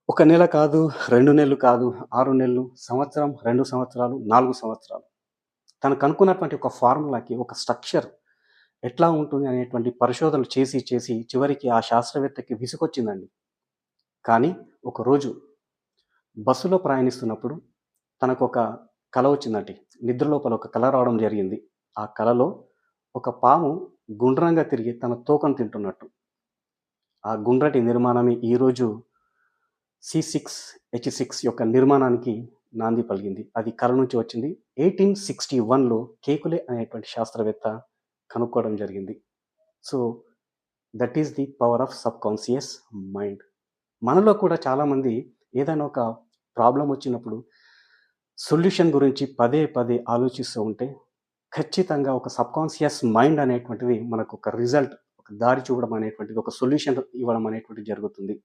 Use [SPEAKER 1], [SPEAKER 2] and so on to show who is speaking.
[SPEAKER 1] ఒక నెల కాదు, 2 నెలలు కాదు, 6 నెలలు, సంవత్సరం, 2 సంవత్సరాలు, 4 సంవత్సరాలు. తను కనుక్కున్నటువంటి ఒక ఫార్ములాకి ఒక స్ట్రక్చర్ ఎట్లా ఉంటుంది అనేటువంటి పరిశోధనలు చేసి, చేసి చివరికి ఆ శాస్త్రవేత్తకి విసుగొచ్చిందండి. కానీ ఒకరోజు బస్సులో ప్రయాణిస్తున్నప్పుడు తనకొక కల వచ్చిందండి. నిద్ర లోపల ఒక కల రావడం జరిగింది. ఆ కలలో ఒక పాము గుండ్రంగా తిరిగి తన తోకను తింటున్నట్టు. ఆ గుండ్రటి నిర్మాణమే ఈరోజు C6H6 యొక్క నిర్మాణానికి నాంది పలికింది. అది కల నుంచి వచ్చింది. 1861లో కేకులే అనేటువంటి శాస్త్రవేత్త కనుక్కోవడం జరిగింది. So, that is the power of subconscious mind. మనలో కూడా చాలామంది ఏదైనా ఒక ప్రాబ్లమ్ వచ్చినప్పుడు సొల్యూషన్ గురించి పదే పదే ఆలోచిస్తూ ఉంటే, ఖచ్చితంగా ఒక సబ్‌కాన్షియస్ మైండ్ అనేటువంటిది మనకు ఒక రిజల్ట్, ఒక దారి చూపడం అనేటువంటిది, ఒక సొల్యూషన్ ఇవ్వడం అనేటువంటిది జరుగుతుంది.